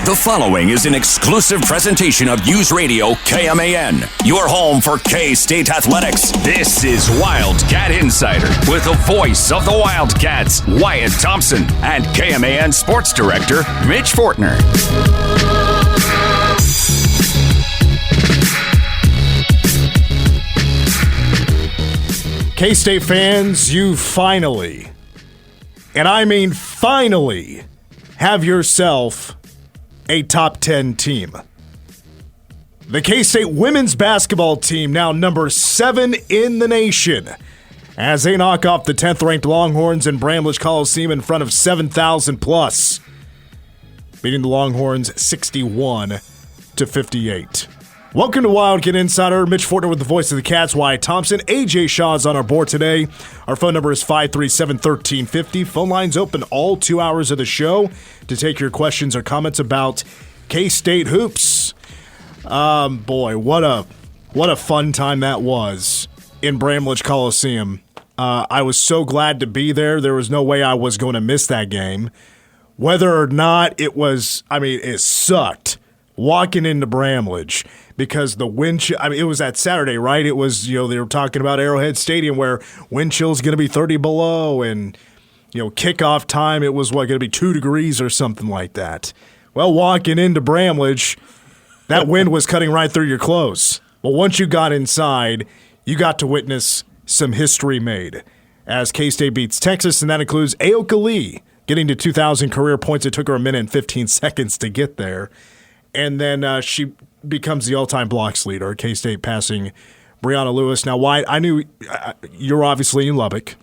The following is an exclusive presentation of News Radio KMAN, your home for K-State athletics. This is Wildcat Insider with the voice of the Wildcats, Wyatt Thompson, and KMAN Sports Director, Mitch Fortner. K-State fans, you finally, and I mean finally, have yourself a top 10 team. The K-State women's basketball team now number 7 in the nation as they knock off the 10th-ranked Longhorns in Bramlage Coliseum in front of 7,000 plus, beating the Longhorns 61-58. Welcome to Wildcat Insider. Mitch Fortner with the voice of the Cats, Wyatt Thompson. AJ Shaw's on our board today. Our phone number is 537-1350. Phone lines open all 2 hours of the show to take your questions or comments about K-State hoops. Boy, what a fun time that was in Bramlage Coliseum. I was so glad to be there. There was no way I was going to miss that game. Whether or not it was, it sucked walking into Bramlage because the wind chill, it was that Saturday, right? It was, they were talking about Arrowhead Stadium where wind chill is going to be 30 below and, kickoff time, it was, going to be 2 degrees or something like that. Well, walking into Bramlage, that wind was cutting right through your clothes. Well, once you got inside, you got to witness some history made as K-State beats Texas, and that includes Ayoka Lee getting to 2,000 career points. It took her a minute and 15 seconds to get there. And then she becomes the all-time blocks leader, K-State passing Breonna Lewis. Now, Wyatt, I knew you're obviously in Lubbock.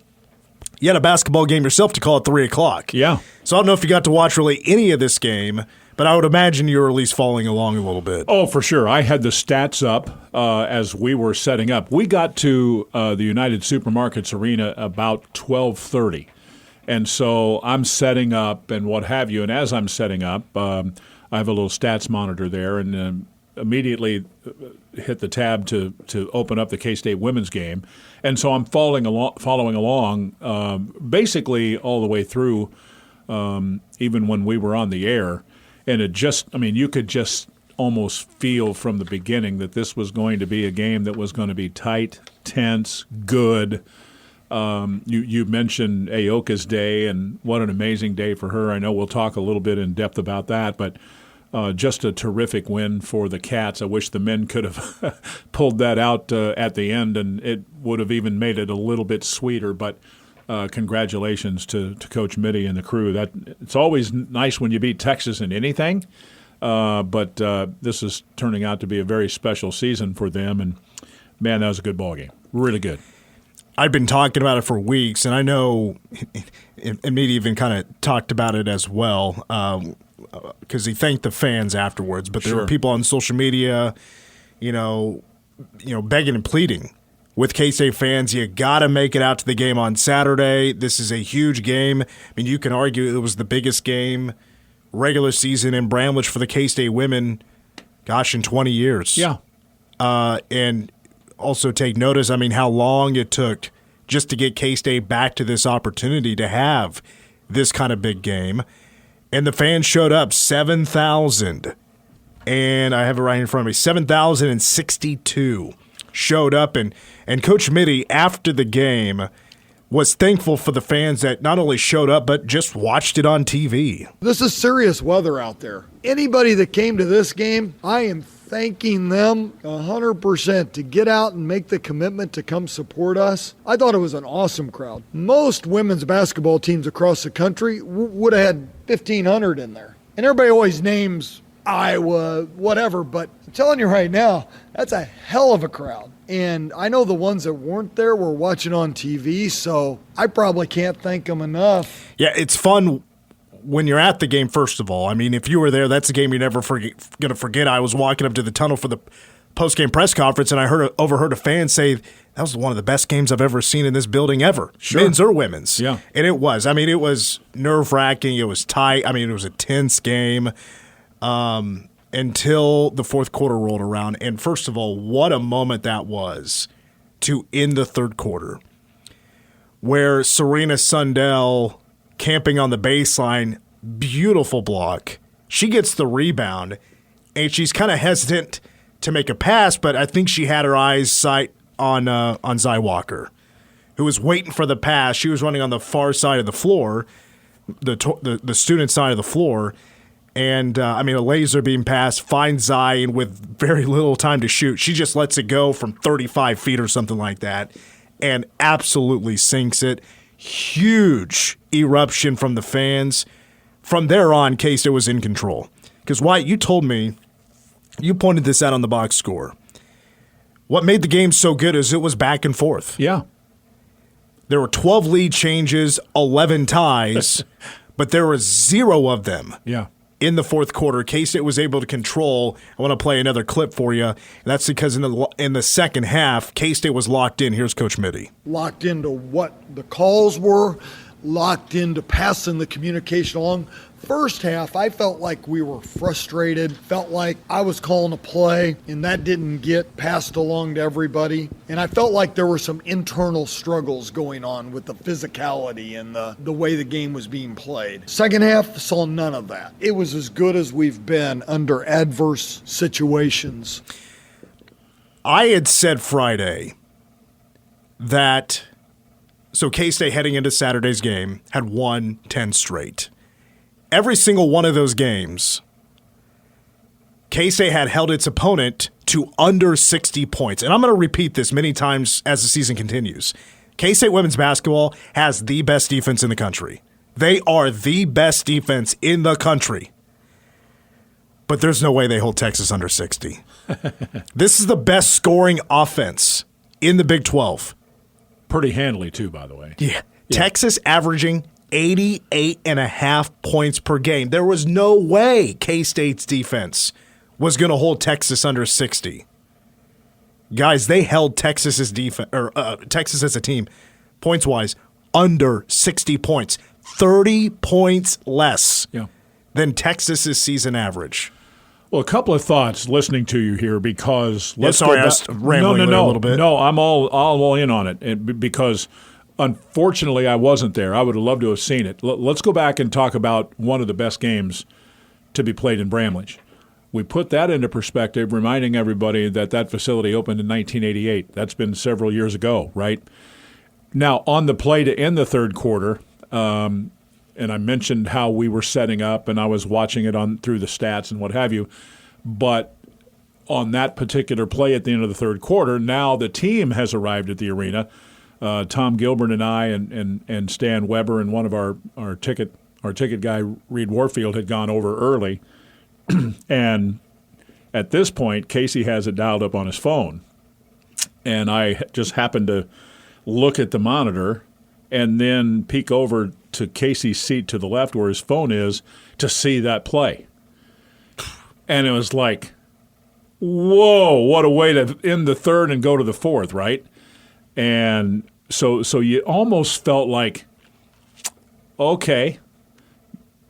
You had a basketball game yourself to call at 3 o'clock. Yeah. So I don't know if you got to watch really any of this game, but I would imagine you were at least following along a little bit. Oh, for sure. I had the stats up as we were setting up. We got to the United Supermarkets Arena about 12:30. And so I'm setting up and what have you. And as I'm setting up, I have a little stats monitor there and immediately hit the tab to open up the K-State women's game. And so I'm following along basically all the way through, even when we were on the air. And it just, you could just almost feel from the beginning that this was going to be a game that was going to be tight, tense, good. You mentioned Ayoka's day, and what an amazing day for her. I know we'll talk a little bit in depth about that, but just a terrific win for the Cats. I wish the men could have pulled that out at the end, and it would have even made it a little bit sweeter. But congratulations to Coach Mitty and the crew. It's always nice when you beat Texas in anything, but this is turning out to be a very special season for them. And, man, that was a good ball game. Really good. I've been talking about it for weeks, and I know and Mitty even kind of talked about it as well because he thanked the fans afterwards. But there were people on social media, begging and pleading with K-State fans, you got to make it out to the game on Saturday. This is a huge game. You can argue it was the biggest game regular season in Bramlage for the K-State women, in 20 years. Yeah. And also take notice, how long it took just to get K-State back to this opportunity to have this kind of big game. And the fans showed up, 7,000. And I have it right in front of me, 7,062 showed up. And Coach Mitty, after the game, was thankful for the fans that not only showed up, but just watched it on TV. This is serious weather out there. Anybody that came to this game, I am thanking them 100% to get out and make the commitment to come support us. I thought it was an awesome crowd. Most women's basketball teams across the country would have had 1,500 in there. And everybody always names Iowa, whatever, but I'm telling you right now, that's a hell of a crowd. And I know the ones that weren't there were watching on TV, so I probably can't thank them enough. Yeah, it's fun when you're at the game, first of all. If you were there, that's a game you're never going to forget. I was walking up to the tunnel for the post-game press conference, and I overheard a fan say, that was one of the best games I've ever seen in this building ever, men's or women's. Yeah. And it was. It was nerve-wracking. It was tight. It was a tense game until the fourth quarter rolled around. And first of all, what a moment that was to end the third quarter, where Serena Sundell camping on the baseline, beautiful block, She gets the rebound, and she's kind of hesitant to make a pass, but I think she had her eyes sight on Zy Walker, who was waiting for the pass. She was running on the far side of the floor, the student side of the floor, and a laser beam pass finds Zy, and with very little time to shoot, she just lets it go from 35 feet or something like that, and absolutely sinks it. Huge eruption from the fans. From there on, K-State was in control. Because, Wyatt, you told me, you pointed this out on the box score. What made the game so good is it was back and forth. Yeah. There were 12 lead changes, 11 ties, but there were 0 of them. Yeah. In the fourth quarter, K-State was able to control. I want to play another clip for you. And that's because in the second half, K-State was locked in. Here's Coach Mitty. Locked into what the calls were, locked into passing the communication along. First half, I felt like we were frustrated, felt like I was calling a play, and that didn't get passed along to everybody. And I felt like there were some internal struggles going on with the physicality and the way the game was being played. Second half, saw none of that. It was as good as we've been under adverse situations. I had said Friday that, so K-State heading into Saturday's game had won 10 straight. Every single one of those games, K-State had held its opponent to under 60 points. And I'm going to repeat this many times as the season continues. K-State women's basketball has the best defense in the country. They are the best defense in the country. But there's no way they hold Texas under 60. This is the best scoring offense in the Big 12. Pretty handily, too, by the way. Yeah. Texas averaging 88.5 points per game. There was no way K-State's defense was going to hold Texas under 60. Guys, they held Texas's defense, or Texas as a team, points-wise, under 60 points. 30 points less than Texas's season average. Well, a couple of thoughts listening to you here because I was rambling a little bit. No, I'm all in on it because unfortunately I wasn't there. I would have loved to have seen it. Let's go back and talk about one of the best games to be played in Bramlage. We put that into perspective, reminding everybody that facility opened in 1988. That's been several years ago, right? Now, on the play to end the third quarter, and I mentioned how we were setting up, and I was watching it through the stats and what have you. But on that particular play at the end of the third quarter, now the team has arrived at the arena. Tom Gilbert and I and Stan Weber and one of our ticket guy, Reed Warfield, had gone over early. And at this point, Casey has it dialed up on his phone. And I just happened to look at the monitor and then peek over to Casey's seat to the left where his phone is to see that play. And it was like, whoa, what a way to end the third and go to the fourth, right? And so you almost felt like, okay,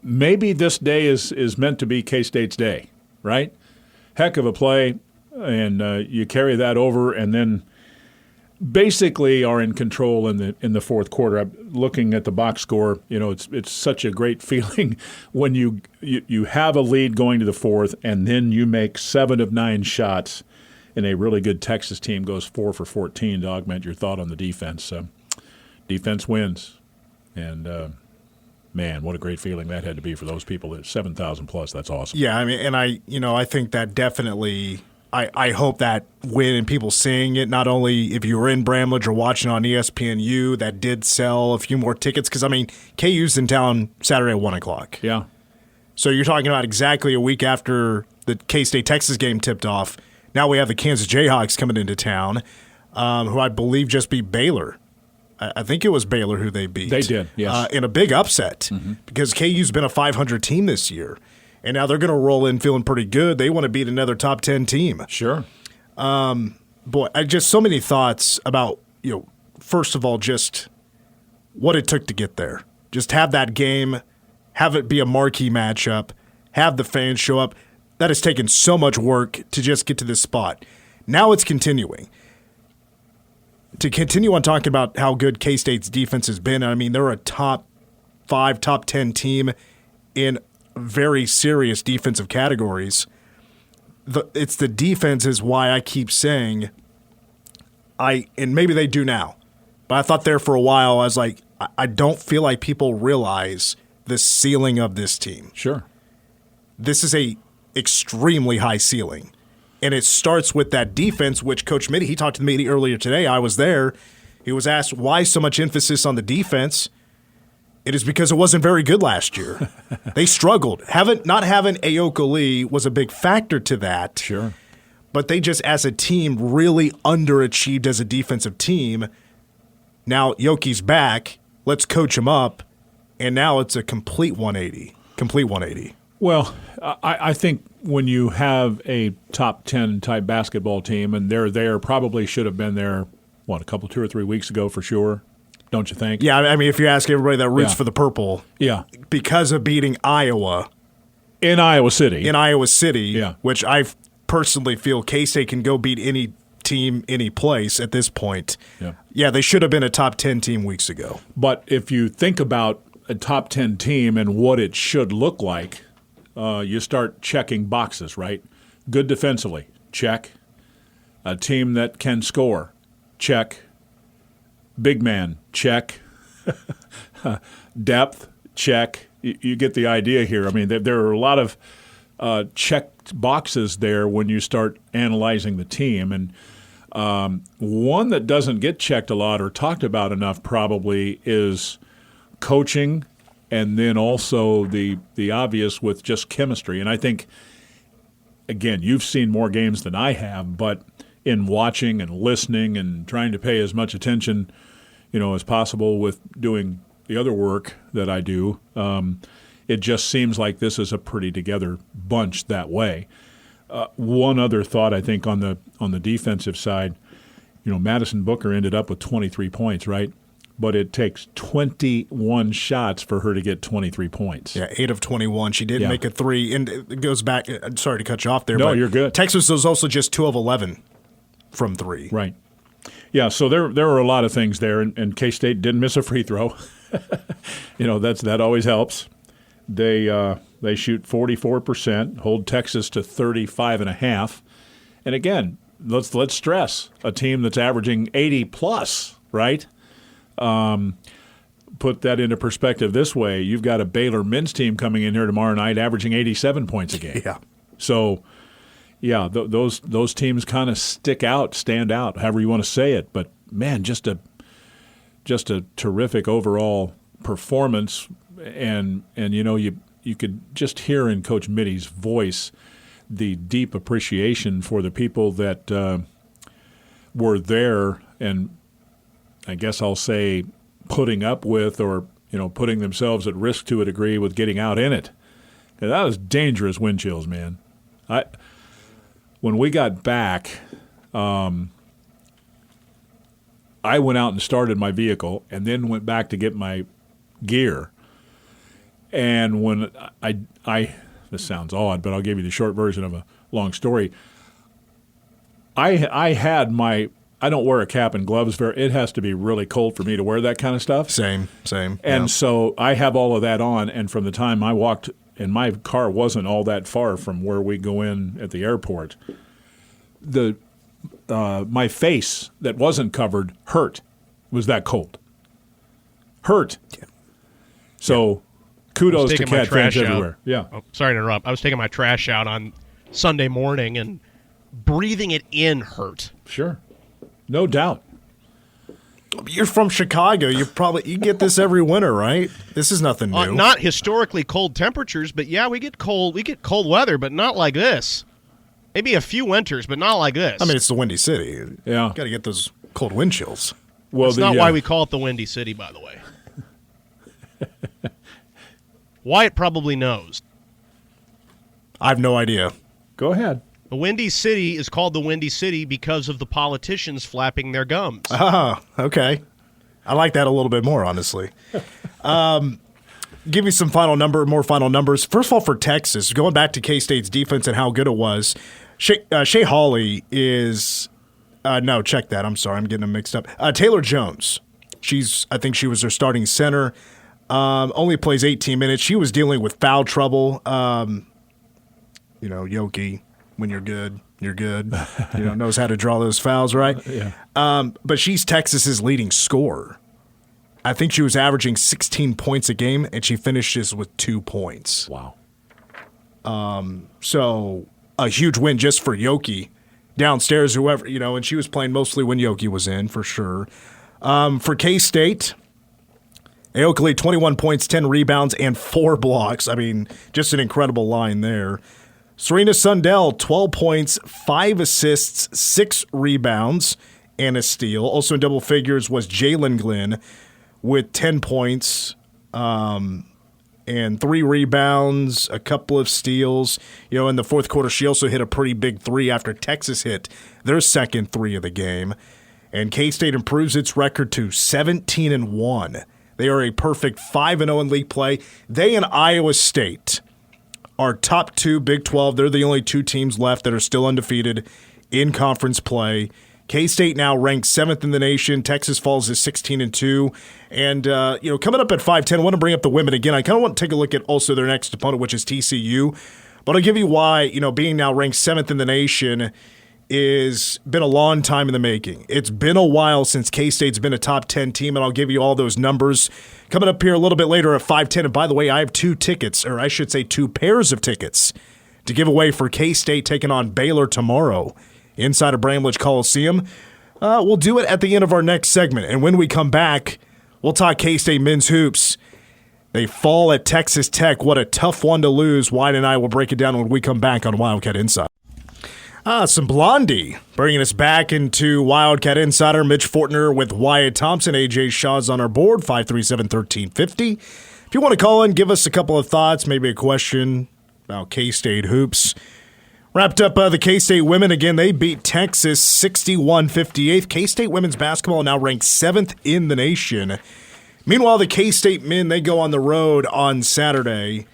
maybe this day is meant to be K-State's day, right? Heck of a play, and you carry that over, and then basically are in control in the fourth quarter. I'm looking at the box score, it's such a great feeling when you have a lead going to the fourth, and then you make 7 of 9 shots, and a really good Texas team goes 4 for 14 to augment your thought on the defense. Defense wins, and man, what a great feeling that had to be for those people. 7,000 plus, that's awesome. Yeah, I mean, and I think that definitely. I hope that win and people seeing it, not only if you were in Bramlage or watching on ESPNU, that did sell a few more tickets. Because, KU's in town Saturday at 1 o'clock. Yeah. So you're talking about exactly a week after the K-State-Texas game tipped off. Now we have the Kansas Jayhawks coming into town, who I believe just beat Baylor. I think it was Baylor who they beat. They did, yes. In a big upset because KU's been a 500 team this year. And now they're going to roll in feeling pretty good. They want to beat another top 10 team. Sure. Boy, just so many thoughts about, first of all, just what it took to get there. Just have that game, have it be a marquee matchup, have the fans show up. That has taken so much work to just get to this spot. Now it's continuing. To continue on talking about how good K-State's defense has been, they're a top 5, top 10 team in very serious defensive categories. It's the defense is why I keep saying and maybe they do now, but I thought there for a while, I was like, I don't feel like people realize the ceiling of this team. Sure. This is a extremely high ceiling. And it starts with that defense, which Coach Mitty, he talked to me earlier today. I was there. He was asked why so much emphasis on the defense. It is because it wasn't very good last year. They struggled. Not having Ayoka Lee was a big factor to that. Sure. But they just, as a team, really underachieved as a defensive team. Now Yoki's back. Let's coach him up. And now it's a complete 180. Complete 180. Well, I think when you have a top 10 type basketball team, and they're there, probably should have been there, a couple, 2 or 3 weeks ago for sure, don't you think? Yeah, I mean, if you ask everybody that roots for the purple, because of beating Iowa. In Iowa City. Which I personally feel K-State can go beat any team, any place at this point. Yeah, they should have been a top 10 team weeks ago. But if you think about a top 10 team and what it should look like, you start checking boxes, right? Good defensively, check. A team that can score, check. Big man, check. Depth, check. You get the idea here. I mean, there are a lot of checked boxes there when you start analyzing the team. And one that doesn't get checked a lot or talked about enough probably is coaching, and then also the obvious with just chemistry. And I think, again, you've seen more games than I have, but in watching and listening and trying to pay as much attention, as possible with doing the other work that I do, it just seems like this is a pretty together bunch that way. One other thought, I think, on the defensive side, Madison Booker ended up with 23 points, right? But it takes 21 shots for her to get 23 points. Yeah, 8 of 21. She did make a 3, and it goes back. I'm sorry to cut you off there. No, but you're good. Texas was also just 2 of 11 from 3. Right. Yeah, so there are a lot of things there, and K-State didn't miss a free throw. That always helps. They shoot 44%, hold Texas to 35.5%. And again, let's stress a team that's averaging 80 plus, right? Put that into perspective this way: you've got a Baylor men's team coming in here tomorrow night, averaging 87 points a game. Yeah. So, those teams kind of stand out, however you want to say it. But man, just a terrific overall performance, and you could just hear in Coach Mitty's voice the deep appreciation for the people that were there, and I guess I'll say putting up with, or putting themselves at risk to a degree with getting out in it. And that was dangerous wind chills, man. When we got back, I went out and started my vehicle, and then went back to get my gear. And when I this sounds odd, but I'll give you the short version of a long story. I had I don't wear a cap and gloves. It has to be really cold for me to wear that kind of stuff. Same. And so I have all of that on, and from the time I walked, and my car wasn't all that far from where we go in at the airport, my face that wasn't covered hurt. It was that cold. Hurt. Yeah. So kudos to Cat fans everywhere. Yeah. Oh, sorry to interrupt. I was taking my trash out on Sunday morning, and breathing it in hurt. Sure. No doubt. You're from Chicago. You get this every winter, right? This is nothing new. Not historically cold temperatures, but yeah, we get cold weather, but not like this. Maybe a few winters, but not like this. I mean, it's the Windy City. Yeah. Got to get those cold wind chills. Well, that's not why we call it the Windy City, by the way. Wyatt probably knows. I have no idea. Go ahead. The Windy City is called the Windy City because of the politicians flapping their gums. Oh, okay. I like that a little bit more, honestly. Give you some more final numbers. First of all, for Texas, going back to K-State's defense and how good it was, Shea Hawley is no, check that. I'm sorry. I'm getting them mixed up. Taylor Jones. I think she was their starting center. Only plays 18 minutes. She was dealing with foul trouble. Yoki, when you're good, you're good. Knows how to draw those fouls, right? Yeah. But she's Texas's leading scorer. I think she was averaging 16 points a game, and she finishes with 2 points. Wow. So a huge win just for Yoki downstairs, whoever, and she was playing mostly when Yoki was in, for sure. For K-State, Ayoka Lee, 21 points, 10 rebounds, and 4 blocks. I mean, just an incredible line there. Serena Sundell, 12 points, 5 assists, 6 rebounds, and a steal. Also in double figures was Jalen Glenn with 10 points and 3 rebounds, a couple of steals. In the fourth quarter, she also hit a pretty big 3 after Texas hit their second 3 of the game. And K-State improves its record to 17-1. They are a perfect 5-0 in league play. They and Iowa State are top 2 Big 12. They're the only 2 teams left that are still undefeated in conference play. K-State now ranked 7th in the nation. Texas falls to 16-2. And, coming up at 5-10, I want to bring up the women again. I kind of want to take a look at also their next opponent, which is TCU. But I'll give you why, being now ranked 7th in the nation is been a long time in the making. It's been a while since K-State's been a top 10 team, and I'll give you all those numbers coming up here a little bit later at 5:10. And by the way, I have 2 tickets, or I should say 2 pairs of tickets to give away for K-State taking on Baylor tomorrow inside of Bramlage Coliseum. We'll do it at the end of our next segment, and when we come back, we'll talk K-State men's hoops. They fall at Texas Tech. What a tough one to lose. Wyatt and I will break it down when we come back on Wildcat Insider. Some Blondie, bringing us back into Wildcat Insider. Mitch Fortner with Wyatt Thompson. AJ Shaw's on our board, 537-1350. If you want to call in, give us a couple of thoughts, maybe a question about K-State hoops. Wrapped up the K-State women. Again, they beat Texas 61-58. K-State women's basketball now ranked 7th in the nation. Meanwhile, the K-State men, they go on the road on Saturday.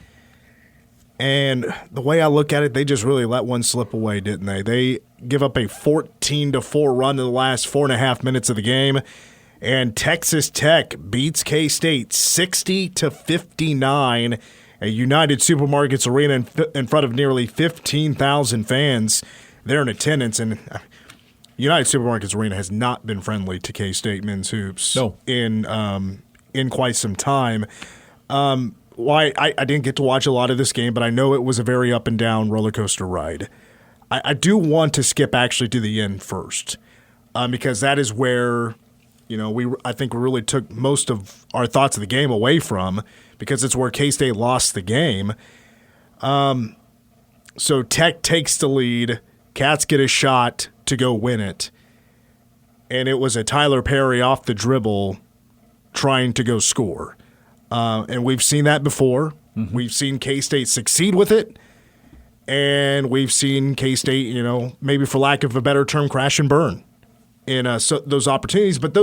And the way I look at it, they just really let one slip away, didn't they? They give up a 14-4 run in the last 4.5 minutes of the game. And Texas Tech beats K-State 60-59 at United Supermarkets Arena in front of nearly 15,000 fans there in attendance. And United Supermarkets Arena has not been friendly to K-State men's hoops in quite some time. I didn't get to watch a lot of this game, but I know it was a very up and down roller coaster ride. I do want to skip actually to the end first, because that is where I think we really took most of our thoughts of the game away from, because it's where K-State lost the game. So Tech takes the lead. Cats get a shot to go win it, and it was a Tyler Perry off the dribble trying to go score. And we've seen that before. Mm-hmm. We've seen K-State succeed with it, and we've seen K-State, maybe for lack of a better term, crash and burn in those opportunities. But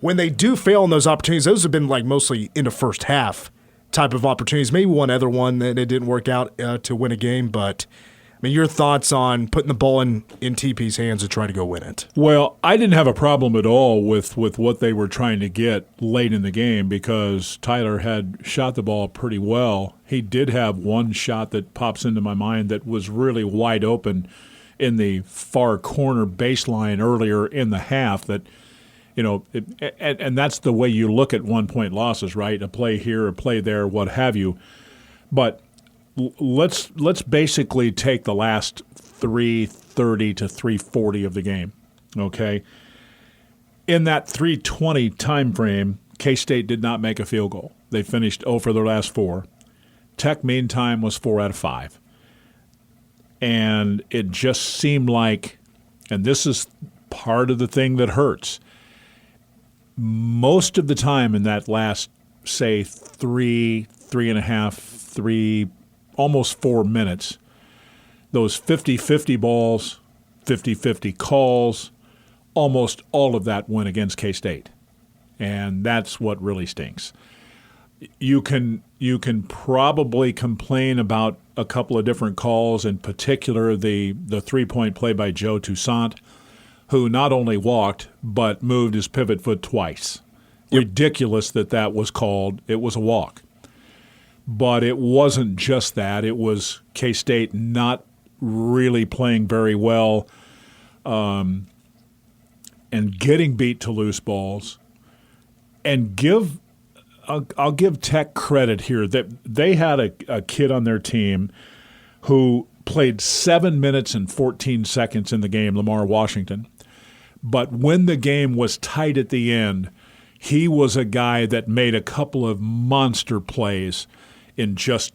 when they do fail in those opportunities, those have been like mostly in the first half type of opportunities. Maybe one other one that it didn't work out to win a game. But I mean, your thoughts on putting the ball in TP's hands to try to go win it? Well, I didn't have a problem at all with what they were trying to get late in the game, because Tyler had shot the ball pretty well. He did have one shot that pops into my mind that was really wide open in the far corner baseline earlier in the half that, and that's the way you look at 1-point losses, right? A play here, a play there, what have you. But let's basically take the last 3:30 to 3:40 of the game, okay? In that 3:20 time frame, K-State did not make a field goal. They finished 0 for their last 4. Tech, meantime, was 4 out of 5. And it just seemed like, and this is part of the thing that hurts, most of the time in that last, say, 3.5, almost 4 minutes, those 50-50 balls, 50-50 calls, almost all of that went against K-State. And that's what really stinks. You can probably complain about a couple of different calls, in particular the 3-point play by Joe Toussaint, who not only walked but moved his pivot foot twice. ridiculous that was called. It was a walk. But it wasn't just that. It was K-State not really playing very well and getting beat to loose balls. And I'll give Tech credit here that they had a kid on their team who played 7 minutes and 14 seconds in the game, Lamar Washington. But when the game was tight at the end, he was a guy that made a couple of monster plays in just,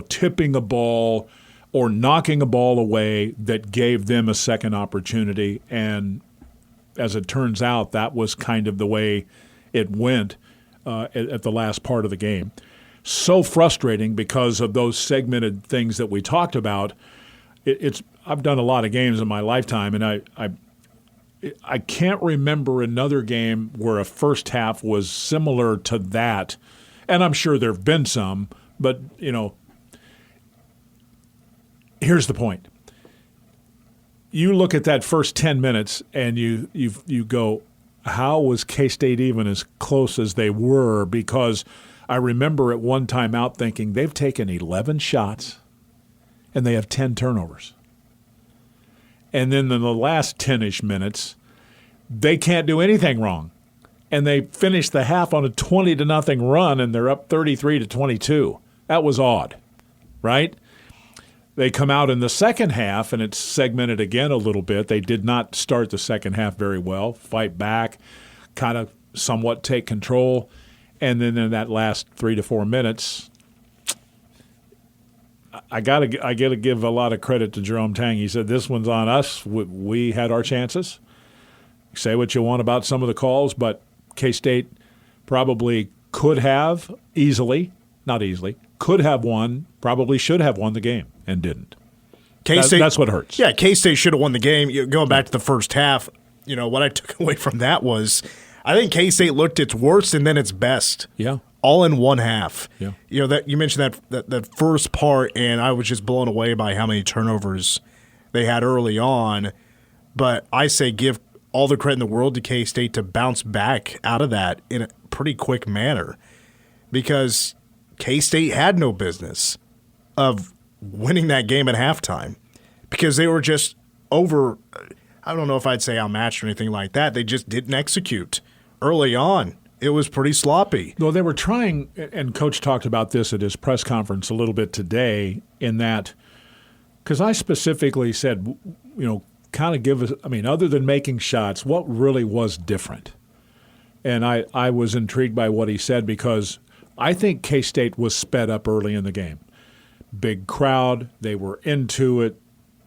tipping a ball or knocking a ball away that gave them a second opportunity. And as it turns out, that was kind of the way it went at the last part of the game. So frustrating because of those segmented things that we talked about. I've done a lot of games in my lifetime, and I can't remember another game where a first half was similar to that. And I'm sure there have been some, but, here's the point. You look at that first 10 minutes and you go, how was K-State even as close as they were? Because I remember at one time out thinking they've taken 11 shots and they have 10 turnovers. And then in the last 10-ish minutes, they can't do anything wrong. And they finished the half on a 20-0 run, and they're up 33-22. That was odd, right? They come out in the second half, and it's segmented again a little bit. They did not start the second half very well, fight back, kind of somewhat take control. And then in that last 3 to 4 minutes, I gotta give a lot of credit to Jerome Tang. He said, this one's on us. We had our chances. Say what you want about some of the calls, but K-State probably could have could have won, probably should have won the game and didn't. K-State, that's what hurts. Yeah, K-State should have won the game. Going back to the first half, what I took away from that was I think K-State looked its worst and then its best. Yeah. All in one half. Yeah. That you mentioned that first part, and I was just blown away by how many turnovers they had early on. But I say give all the credit in the world to K-State to bounce back out of that in a pretty quick manner, because K-State had no business of winning that game at halftime because they were just over. I don't know if I'd say outmatched or anything like that. They just didn't execute early on. It was pretty sloppy. Well, they were trying, and Coach talked about this at his press conference a little bit today, in that, because I specifically said, kind of give us, other than making shots, what really was different? And I was intrigued by what he said, because I think K-State was sped up early in the game. Big crowd, they were into it.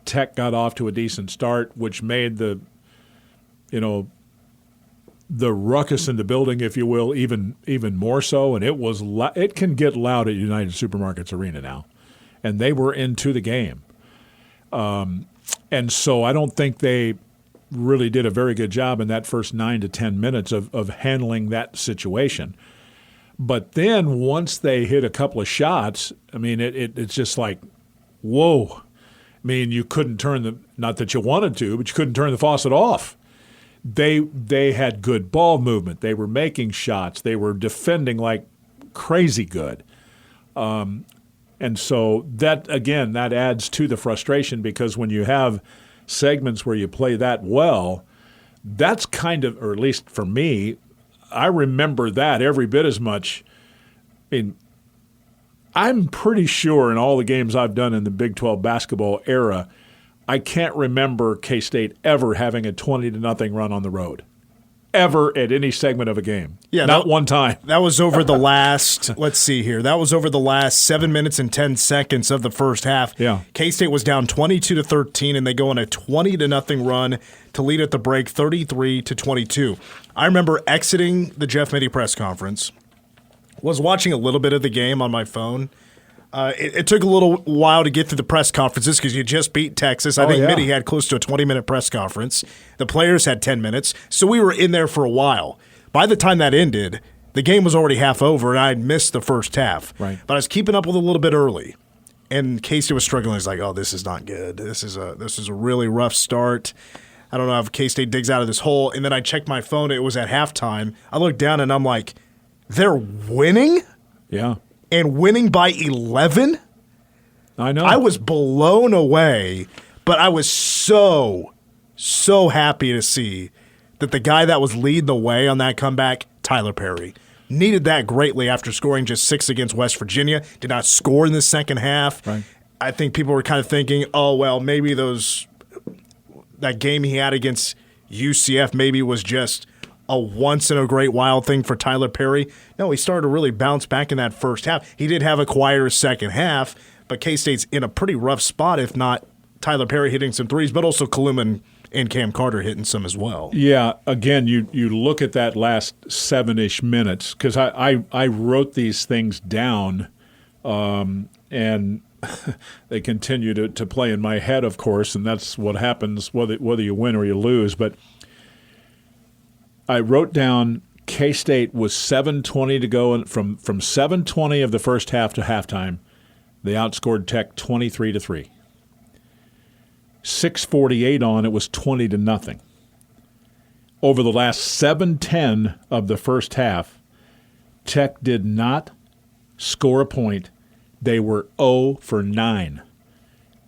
Tech got off to a decent start, which made the ruckus in the building, if you will, even more so. And it can get loud at United Supermarkets Arena now. And they were into the game. And so I don't think they really did a very good job in that first 9 to 10 minutes of handling that situation. But then once they hit a couple of shots, it's just like, whoa. You couldn't turn not that you wanted to, but you couldn't turn the faucet off. They had good ball movement. They were making shots. They were defending like crazy good. And so that adds to the frustration, because when you have segments where you play that well, that's kind of, or at least for me, I remember that every bit as much. I'm pretty sure in all the games I've done in the Big 12 basketball era, I can't remember K-State ever having a 20-0 run on the road, ever at any segment of a game. Yeah, not one time. That was over the last, let's see here, that was over the last 7 minutes and 10 seconds of the first half. Yeah. K-State was down 22-13, and they go on a 20-0 run to lead at the break 33-22. I remember exiting the Jeff Mitty press conference, was watching a little bit of the game on my phone. It took a little while to get through the press conferences because you just beat Texas. I think Mitty had close to a 20-minute press conference. The players had 10 minutes. So we were in there for a while. By the time that ended, the game was already half over, and I had missed the first half. Right. But I was keeping up with it a little bit early. And Casey was struggling. He's like, oh, this is not good. This is a really rough start. I don't know if K-State digs out of this hole. And then I checked my phone. It was at halftime. I looked down, and I'm like, they're winning? Yeah. And winning by 11? I know. I was blown away, but I was so happy to see that the guy that was leading the way on that comeback, Tyler Perry, needed that greatly after scoring just 6 against West Virginia. Did not score in the second half. Right. I think people were kind of thinking, oh, well, maybe that game he had against UCF maybe was just a once-in-a-great wild thing for Tyler Perry. No, he started to really bounce back in that first half. He did have a quieter second half, but K-State's in a pretty rough spot, if not Tyler Perry hitting some threes, but also Kaluma and Cam Carter hitting some as well. Yeah, again, you look at that last 7-ish minutes, because I wrote these things down, and they continue to play in my head, of course, and that's what happens whether you win or you lose. But I wrote down K-State was 7:20 to go, and from 7:20 of the first half to halftime, they outscored Tech 23-3. 6:48 on, it was 20-0. Over the last 7:10 of the first half, Tech did not score a point. They were 0 for 9.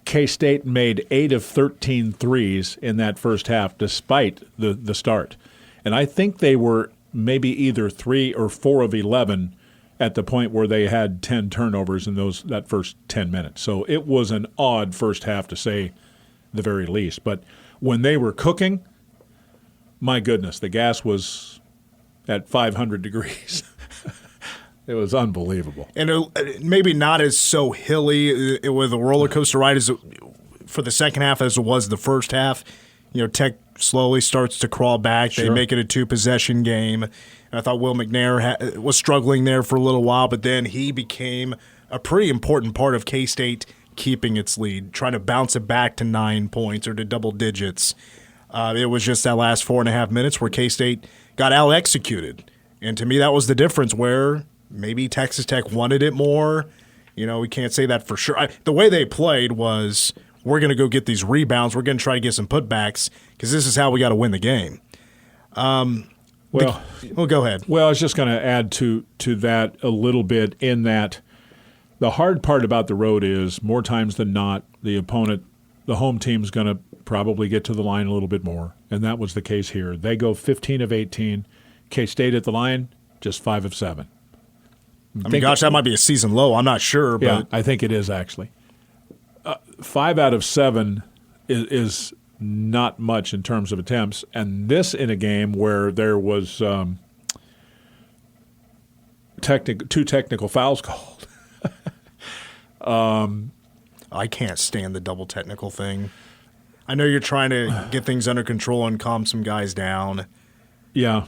K-State made 8 of 13 threes in that first half, despite the start. And I think they were maybe either 3 or 4 of 11 at the point where they had 10 turnovers in that first 10 minutes. So it was an odd first half, to say the very least. But when they were cooking, my goodness, the gas was at 500 degrees. It was unbelievable. And maybe not as so hilly with a roller coaster ride as for the second half as it was the first half. Tech slowly starts to crawl back. Sure. They make it a 2-possession game. And I thought Will McNair was struggling there for a little while, but then he became a pretty important part of K-State keeping its lead, trying to bounce it back to 9 points or to double digits. It was just that last 4.5 minutes where K-State got out-executed. And to me, that was the difference where maybe Texas Tech wanted it more. We can't say that for sure. The way they played was, we're going to go get these rebounds. We're going to try to get some putbacks because this is how we got to win the game. Go ahead. Well, I was just going to add to that a little bit, in that the hard part about the road is, more times than not, the opponent, the home team's going to probably get to the line a little bit more, and that was the case here. They go 15 of 18. K-State at the line, just 5 of 7. That might be a season low. I'm not sure. But yeah, I think it is, actually. 5 out of 7 is not much in terms of attempts, and this in a game where there was 2 technical fouls called. I can't stand the double technical thing. I know you're trying to get things under control and calm some guys down. Yeah.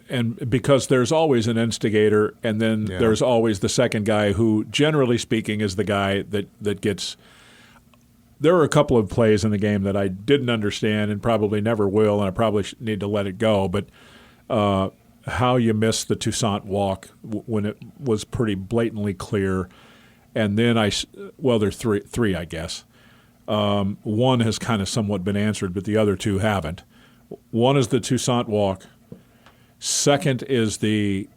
And because there's always an instigator, and then there's always the second guy who, generally speaking, is the guy that gets – there were a couple of plays in the game that I didn't understand and probably never will, and I probably need to let it go. But how you missed the Toussaint walk when it was pretty blatantly clear. And then there's three, I guess. One has kind of somewhat been answered, but the other 2 haven't. One is the Toussaint walk. Second is the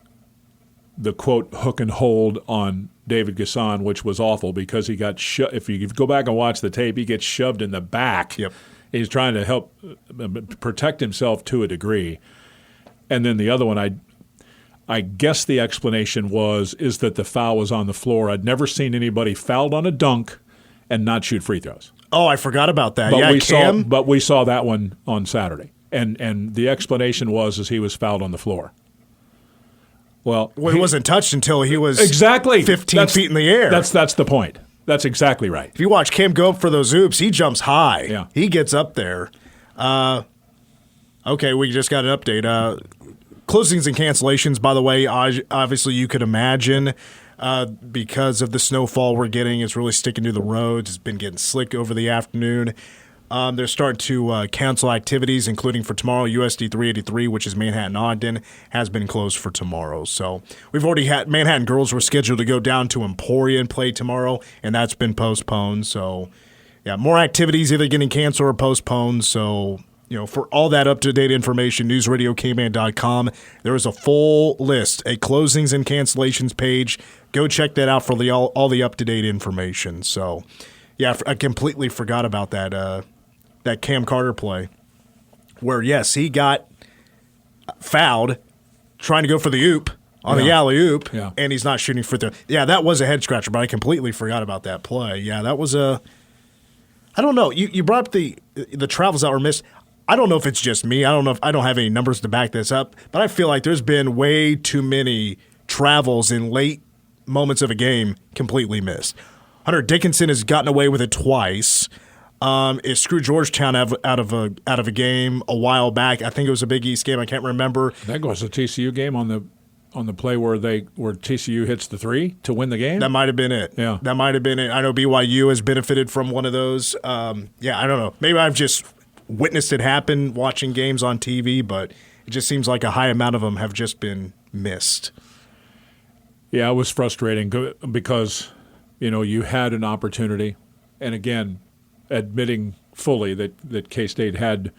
quote hook and hold on David Gasson, which was awful because he got if you go back and watch the tape, he gets shoved in the back. Yep. He's trying to help protect himself to a degree. And then the other one, I guess the explanation is that the foul was on the floor. I'd never seen anybody fouled on a dunk and not shoot free throws. Oh, I forgot about that. But we saw that one on Saturday. And the explanation was he was fouled on the floor. Well, he wasn't touched until he was 15 feet in the air. That's the point. That's exactly right. If you watch Cam go up for those oops, he jumps high. Yeah. He gets up there. Okay, we just got an update. Closings and cancellations, by the way, obviously you could imagine because of the snowfall we're getting. It's really sticking to the roads. It's been getting slick over the afternoon. They're starting to cancel activities, including for tomorrow. USD 383, which is Manhattan-Ogden, has been closed for tomorrow. So we've already had Manhattan girls were scheduled to go down to Emporia and play tomorrow, and that's been postponed. So, yeah, more activities either getting canceled or postponed. So for all that up-to-date information, newsradiokman.com. There is a full list, a closings and cancellations page. Go check that out for all the up-to-date information. So, yeah, I completely forgot about that Cam Carter play where, yes, he got fouled trying to go for the oop on the alley-oop, and he's not shooting for the – yeah, that was a head-scratcher, but I completely forgot about that play. Yeah, that was a – I don't know. You brought up the travels that were missed. I don't know if it's just me. I don't know if I don't have any numbers to back this up, but I feel like there's been way too many travels in late moments of a game completely missed. Hunter Dickinson has gotten away with it twice. It screwed Georgetown out of a game a while back. I think it was a Big East game. I can't remember. That was a TCU game on the play where TCU hits the three to win the game. That might have been it. Yeah, that might have been it. I know BYU has benefited from one of those. I don't know. Maybe I've just witnessed it happen watching games on TV, but it just seems like a high amount of them have just been missed. Yeah, it was frustrating because you had an opportunity, and again, admitting fully that K-State had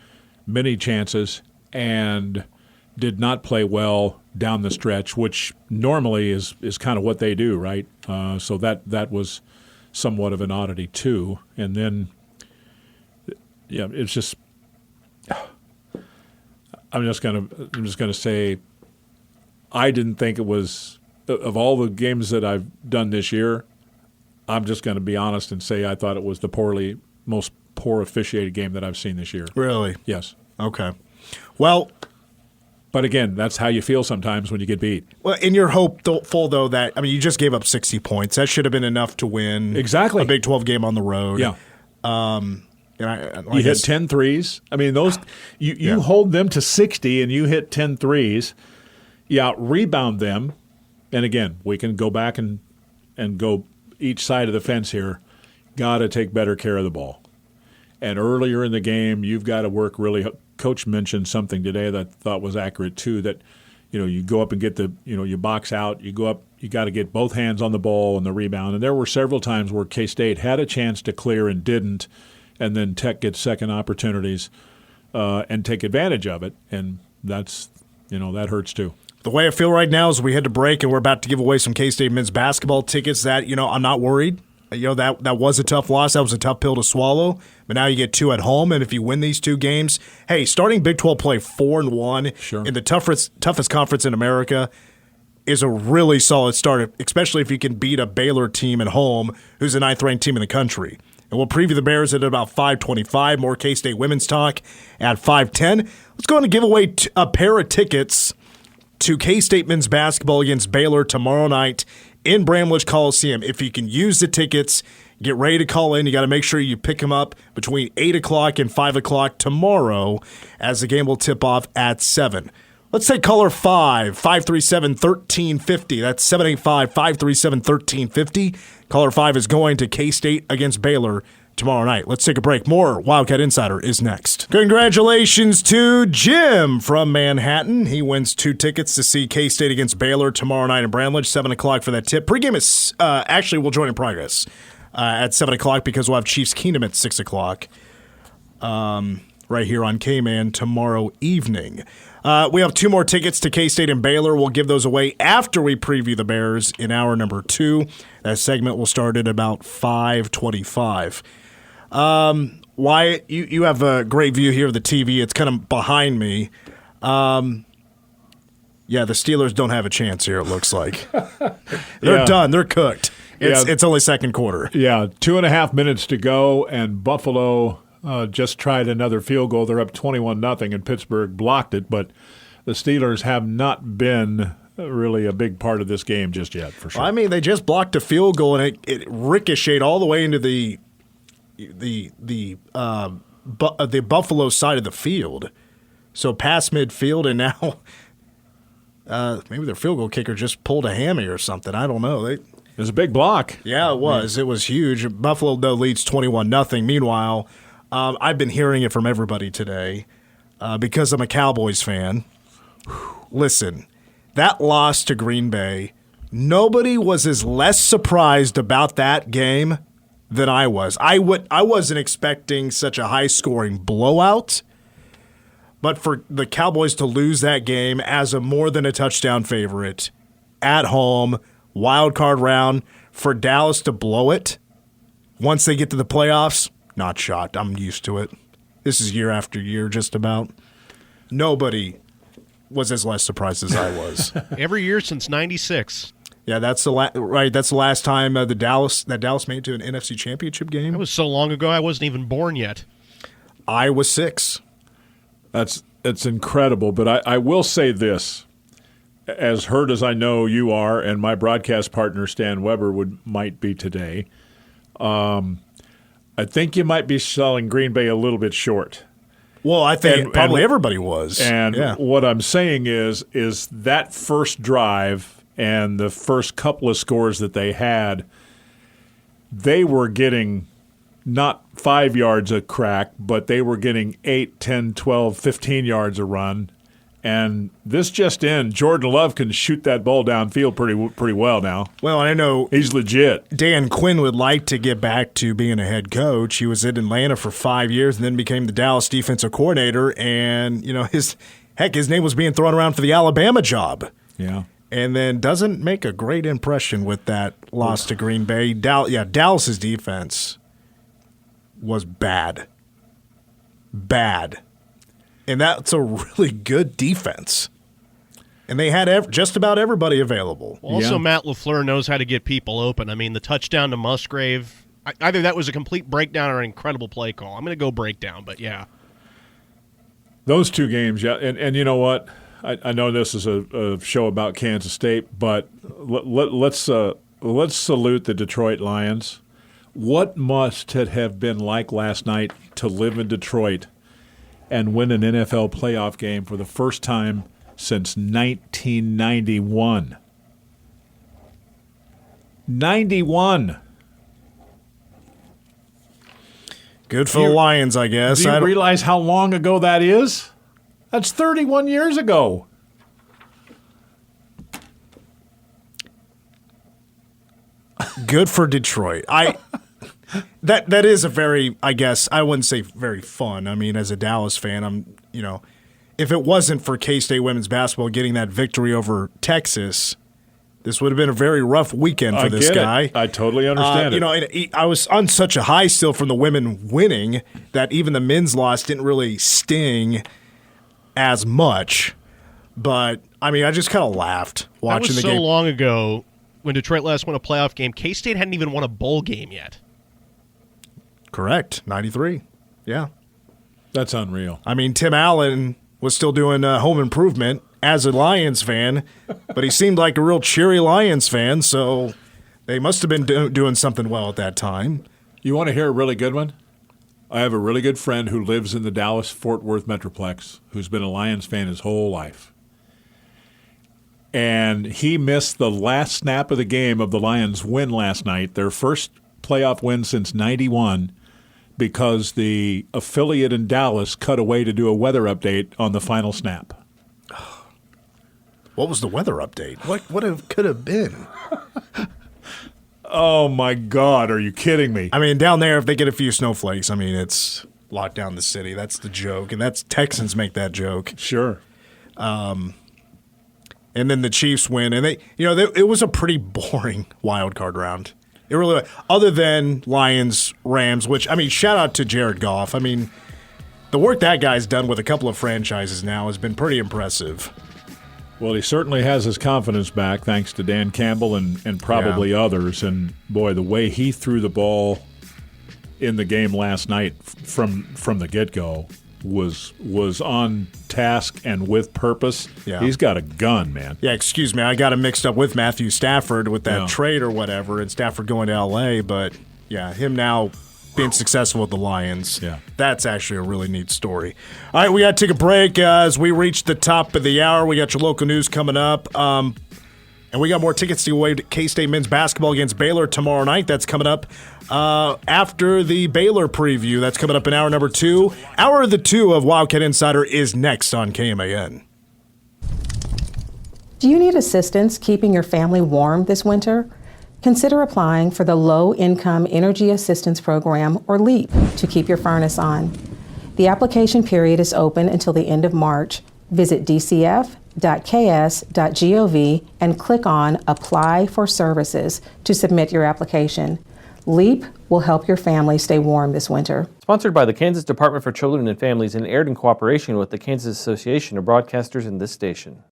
many chances and did not play well down the stretch, which normally is kind of what they do, right? So that was somewhat of an oddity too. And then, it's just I'm just gonna say I didn't think it was of all the games that I've done this year. I'm just going to be honest and say I thought it was the most poor officiated game that I've seen this year. Really? Yes. Okay. Well, but again, that's how you feel sometimes when you get beat. Well, and you're hopeful, though, that you just gave up 60 points. That should have been enough to win exactly a Big 12 game on the road. Yeah. You hit 10 threes. I mean, those you hold them to 60 and you hit 10 threes. You rebound them. And again, we can go back and go each side of the fence here. Got to take better care of the ball. And earlier in the game, you've got to work really. Coach mentioned something today that I thought was accurate too. That you go up and get you box out. You go up. You got to get both hands on the ball and the rebound. And there were several times where K-State had a chance to clear and didn't, and then Tech gets second opportunities and take advantage of it. And that's that hurts too. The way I feel right now is we head to break and we're about to give away some K-State men's basketball tickets. That I'm not worried. That was a tough loss. That was a tough pill to swallow. But now you get 2 at home, and if you win these 2 games, hey, starting Big 12 play 4-1 in the toughest conference in America is a really solid start, especially if you can beat a Baylor team at home who's the 9th-ranked team in the country. And we'll preview the Bears at about 5:25. More K-State women's talk at 5:10. Let's go on and give away a pair of tickets to K-State men's basketball against Baylor tomorrow night in Bramlage Coliseum. If you can use the tickets, get ready to call in. You got to make sure you pick them up between 8 o'clock and 5 o'clock tomorrow as the game will tip off at 7. Let's take caller 5-537-1350. That's 785-537-1350. Caller 5 is going to K-State against Baylor tomorrow night. Let's take a break. More Wildcat Insider is next. Congratulations to Jim from Manhattan. He wins 2 tickets to see K-State against Baylor tomorrow night in Bramlage, 7 o'clock for that tip. Pre-game is actually will join in progress at 7 o'clock because we'll have Chiefs Kingdom at 6 o'clock right here on K-Man tomorrow evening. We have 2 more tickets to K-State and Baylor. We'll give those away after we preview the Bears in hour number 2. That segment will start at about 5:25. Wyatt, you have a great view here of the TV. It's kind of behind me. The Steelers don't have a chance here, it looks like. They're done. They're cooked. It's only second quarter. Yeah, 2.5 minutes to go, and Buffalo just tried another field goal. They're up 21-0, and Pittsburgh blocked it. But the Steelers have not been really a big part of this game just yet, for sure. Well, they just blocked a field goal, and it ricocheted all the way into the Buffalo side of the field, so past midfield, and now maybe their field goal kicker just pulled a hammy or something. I don't know. It was a big block. Yeah, it was. It was huge. Buffalo though leads 21-0. Meanwhile, I've been hearing it from everybody today because I'm a Cowboys fan. Listen, that loss to Green Bay, nobody was as less surprised about that game than I was. I wasn't expecting such a high-scoring blowout, But for the Cowboys to lose that game as a more than a touchdown favorite at home, wild card round, for Dallas to blow it once they get to the playoffs, not shocked. I'm used to it. This is year after year, just about. Nobody was as less surprised as I was. Every year since '96. Yeah, that's the That's the last time Dallas made it to an NFC Championship game. That was so long ago, I wasn't even born yet. I was 6. That's incredible, but I will say this. As hurt as I know you are and my broadcast partner Stan Weber might be today, I think you might be selling Green Bay a little bit short. Well, I think probably everybody was. And what I'm saying is that first drive and the first couple of scores that they had, they were getting not 5 yards a crack, but they were getting 8, 10, 12, 15 yards a run. And this just in, Jordan Love can shoot that ball downfield pretty well now. Well, I know he's legit. Dan Quinn would like to get back to being a head coach. He was in Atlanta for 5 years and then became the Dallas defensive coordinator. And, his name was being thrown around for the Alabama job. Yeah. And then doesn't make a great impression with that loss to Green Bay. Dallas's defense was bad. Bad. And that's a really good defense. And they had just about everybody available. Also, Matt LaFleur knows how to get people open. I mean, the touchdown to Musgrave, either that was a complete breakdown or an incredible play call. I'm going to go breakdown, but yeah. Those two games, yeah. And you know what? I know this is a show about Kansas State, but let's salute the Detroit Lions. What must it have been like last night to live in Detroit and win an NFL playoff game for the first time since 1991? 91. Good for the Lions, I guess. Do you realize how long ago that is? That's 31 years ago. Good for Detroit. That is a very, I guess, I wouldn't say very fun. I mean, as a Dallas fan, if it wasn't for K-State women's basketball getting that victory over Texas, this would have been a very rough weekend for this guy. I totally understand it. I was on such a high still from the women winning that even the men's loss didn't really sting as much. But, I just kind of laughed watching the game. That was so long ago when Detroit last won a playoff game. K-State hadn't even won a bowl game yet. Correct. 93. Yeah. That's unreal. Tim Allen was still doing home improvement as a Lions fan, but he seemed like a real cheery Lions fan, so they must have been doing something well at that time. You want to hear a really good one? I have a really good friend who lives in the Dallas-Fort Worth Metroplex who's been a Lions fan his whole life. And he missed the last snap of the game of the Lions' win last night, their first playoff win since 91, because the affiliate in Dallas cut away to do a weather update on the final snap. What was the weather update? What could have been? Oh, my God. Are you kidding me? Down there, if they get a few snowflakes, it's locked down the city. That's the joke. And that's Texans make that joke. Sure. And then the Chiefs win. And it was a pretty boring wild card round. It really was. Other than Lions, Rams, which, shout out to Jared Goff. The work that guy's done with a couple of franchises now has been pretty impressive. Well, he certainly has his confidence back, thanks to Dan Campbell and probably others. And, boy, the way he threw the ball in the game last night from the get-go was on task and with purpose. Yeah. He's got a gun, man. Yeah, excuse me. I got him mixed up with Matthew Stafford with that trade or whatever, and Stafford going to L.A., but, yeah, him now being successful with the Lions. Yeah. That's actually a really neat story. All right, we got to take a break as we reach the top of the hour. We got your local news coming up. And we got more tickets to go away to K-State men's basketball against Baylor tomorrow night. That's coming up after the Baylor preview. That's coming up in hour number 2. Hour 2 of Wildcat Insider is next on KMAN. Do you need assistance keeping your family warm this winter? Consider applying for the Low Income Energy Assistance Program, or LEAP, to keep your furnace on. The application period is open until the end of March. Visit dcf.ks.gov and click on Apply for Services to submit your application. LEAP will help your family stay warm this winter. Sponsored by the Kansas Department for Children and Families and aired in cooperation with the Kansas Association of Broadcasters and this station.